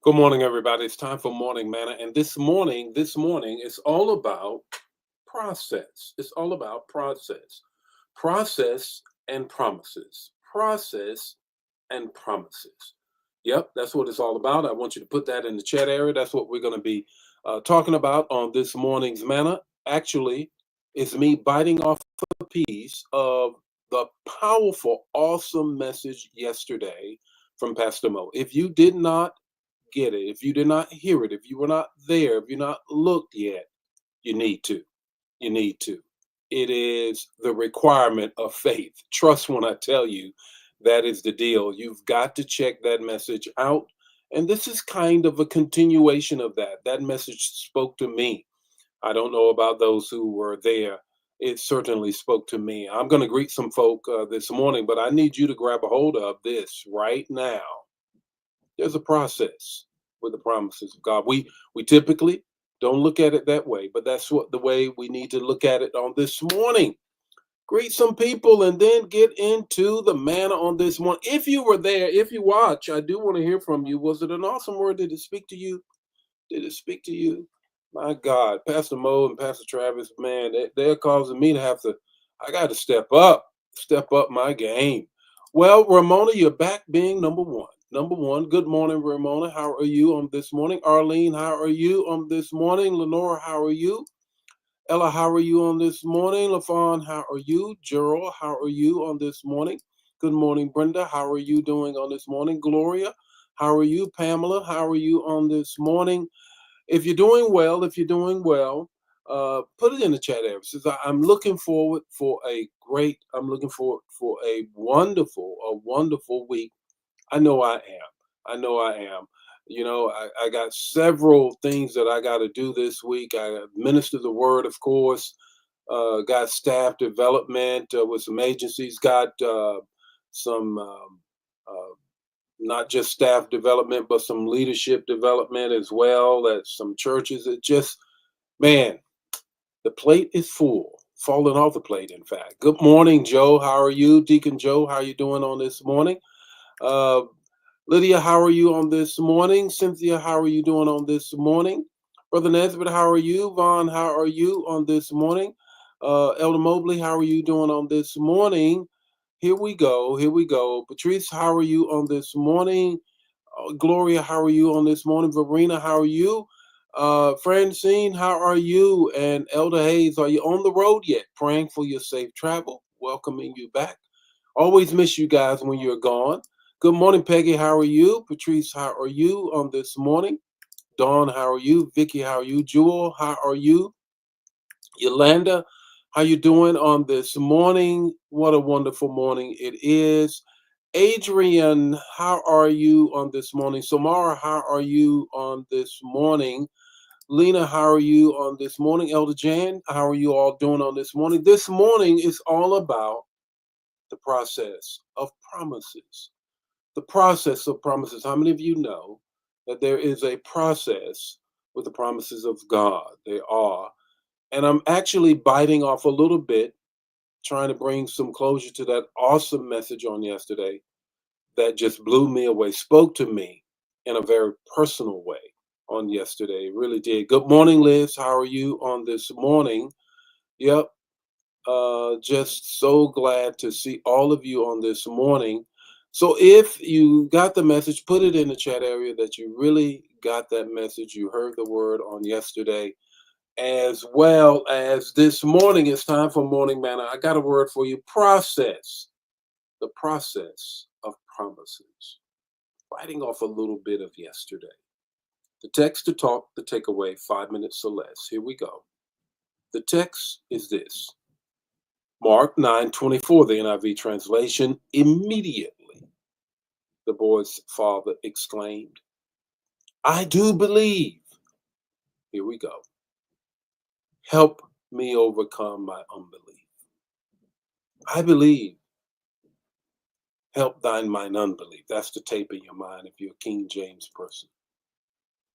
Good morning, everybody. It's time for Morning Manna. And this morning is all about process. It's all about process. Process and promises. Process and promises. Yep, that's what it's all about. I want you to put that in the chat area. That's what we're going to be talking about on this morning's Manna. Actually, it's me biting off a piece of the powerful, awesome message yesterday from Pastor Mo. If you did not get it, if you did not hear it, if you were not there, if you're not looked yet, you need to. You need to. It is the requirement of faith. Trust when I tell you that is the deal. You've got to check that message out. And this is kind of a continuation of that. That message spoke to me. I don't know about those who were there. It certainly spoke to me. I'm going to greet some folk this morning, but I need you to grab a hold of this right now. There's a process with the promises of God. We typically don't look at it that way, but that's what the way we need to look at it on this morning. Greet some people and then get into the manna on this morning. If you were there, if you watch, I do want to hear from you. Was it an awesome word? Did it speak to you? Did it speak to you? My God, Pastor Mo and Pastor Travis, man, they're causing me to have to, I got to step up my game. Well, Ramona, you're back being number one. Number one. Good morning, Ramona. How are you on this morning? Arlene, how are you on this morning? Lenora, how are you? Ella, how are you on this morning? LaFawn, how are you? Gerald, how are you on this morning? Good morning, Brenda. How are you doing on this morning? Gloria, how are you? Pamela, how are you on this morning? If you're doing well, put it in the chat area. Says I'm looking forward for I'm looking forward for a wonderful week. I know I am. I know I am. I got several things that I got to do this week. I minister the word, of course. Got staff development with some agencies. Got some not just staff development, but some leadership development as well at some churches. It just, man, the plate is full, falling off the plate, in fact. Good morning, Joe. How are you? Deacon Joe, how are you doing on this morning? Uh, Lydia, how are you on this morning? Cynthia, how are you doing on this morning? Brother Nesbitt, how are you? Vaughn, how are you on this morning? Elder Mobley, how are you doing on this morning? Here we go. Here we go. Patrice, how are you on this morning? Gloria, how are you on this morning? Verena, how are you? Francine, how are you? And Elder Hayes, are you on the road yet? Praying for your safe travel. Welcoming you back. Always miss you guys when you're gone. Good morning, Peggy. How are you? Patrice, how are you on this morning? Dawn, how are you? Vicky, how are you? Jewel, how are you? Yolanda, how you doing on this morning? What a wonderful morning it is. Adrian, how are you on this morning? Samara, how are you on this morning? Lena, how are you on this morning? Elder Jan, how are you all doing on this morning? This morning is all about the process of promises. The process of promises. How many of you know that there is a process with the promises of God? There are. And I'm actually biting off a little bit, trying to bring some closure to that awesome message on yesterday that just blew me away, spoke to me in a very personal way on yesterday. It really did. Good morning, Liz. How are you on this morning? Yep. Just so glad to see all of you on this morning. So if you got the message, put it in the chat area that you really got that message. You heard the word on yesterday, as well as this morning. It's time for Morning Manna. I got a word for you. Process. The process of promises. Biting off a little bit of yesterday. The text to talk, the takeaway, 5 minutes or less. Here we go. The text is this. Mark 9:24, the NIV translation. Immediately, the boy's father exclaimed, I do believe. Here we go. Help me overcome my unbelief. I believe. Help thine mine unbelief. That's the tape in your mind if you're a King James person.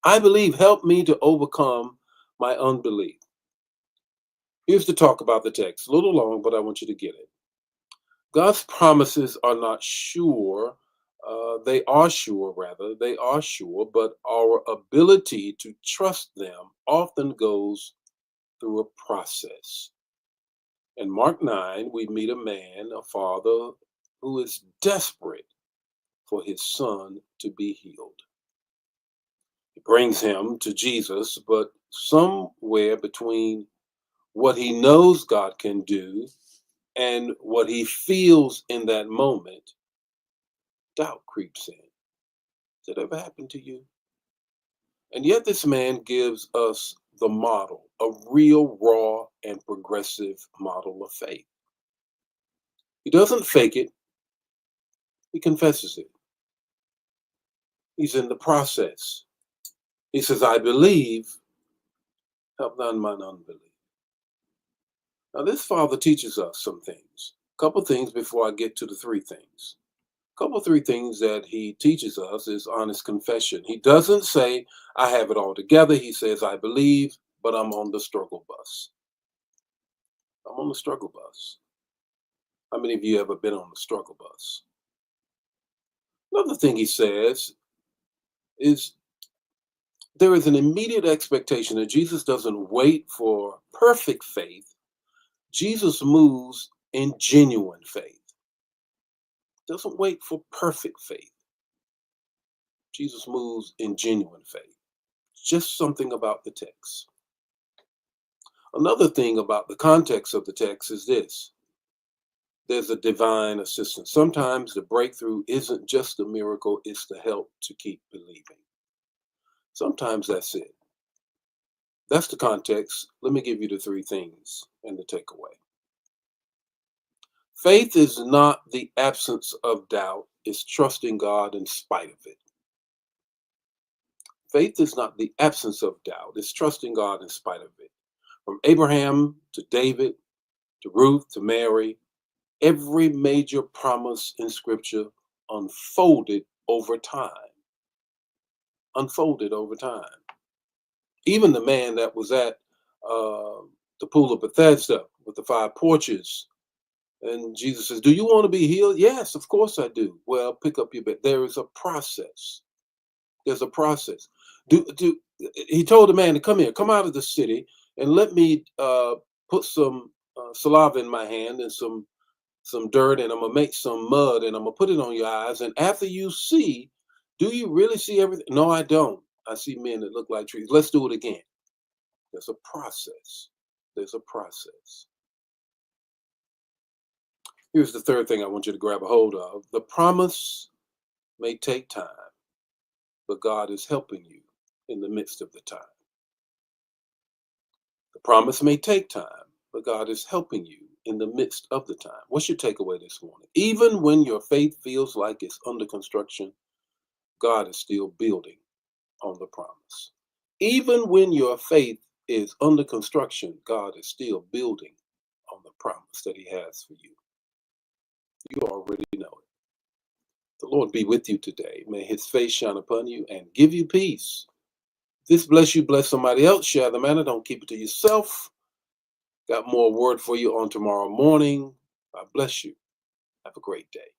I believe. Help me to overcome my unbelief. Here's the talk about the text. A little long, but I want you to get it. God's promises are not sure they are sure, but our ability to trust them often goes through a process. In Mark 9, we meet a man, a father, who is desperate for his son to be healed. He brings him to Jesus, but somewhere between what he knows God can do and what he feels in that moment, doubt creeps in. Has that ever happened to you? And yet, this man gives us the model, a real, raw, and progressive model of faith. He doesn't fake it, he confesses it. He's in the process. He says, I believe, help thou mine unbelief. Now, this father teaches us some things. A couple things before I get to the three things. Three things that he teaches us is honest confession. He doesn't say, I have it all together. He says, I believe, but I'm on the struggle bus. I'm on the struggle bus. How many of you ever been on the struggle bus? Another thing he says is there is an immediate expectation that Jesus doesn't wait for perfect faith. Jesus moves in genuine faith. Doesn't wait for perfect faith. Jesus moves in genuine faith. Just something about the text. Another thing about the context of the text is this. There's a divine assistance. Sometimes the breakthrough isn't just a miracle, it's the help to keep believing. Sometimes that's it. That's the context. Let me give you the three things and the takeaway. Faith is not the absence of doubt, it's trusting God in spite of it. Faith is not the absence of doubt, it's trusting God in spite of it. From Abraham to David to Ruth to Mary, every major promise in Scripture unfolded over time. Unfolded over time. Even the man that was at the pool of Bethesda with the five porches, and Jesus says, do you want to be healed? Yes, of course I do. Well, pick up your bed. There is a process. There's a process. He told the man to come here, come out of the city, and let me put some saliva in my hand and some dirt, and I'm gonna make some mud, and I'm gonna put it on your eyes. And after you see, do you really see everything? No, I don't. I see men that look like trees. Let's do it again. There's a process. There's a process. Here's the third thing I want you to grab a hold of. The promise may take time, but God is helping you in the midst of the time. The promise may take time, but God is helping you in the midst of the time. What's your takeaway this morning? Even when your faith feels like it's under construction, God is still building on the promise. Even when your faith is under construction, God is still building on the promise that he has for you. You already know it. The Lord be with you today. May his face shine upon you and give you peace. If this bless you, bless somebody else. Share the manna. Don't keep it to yourself. Got more word for you on tomorrow morning. God bless you. Have a great day.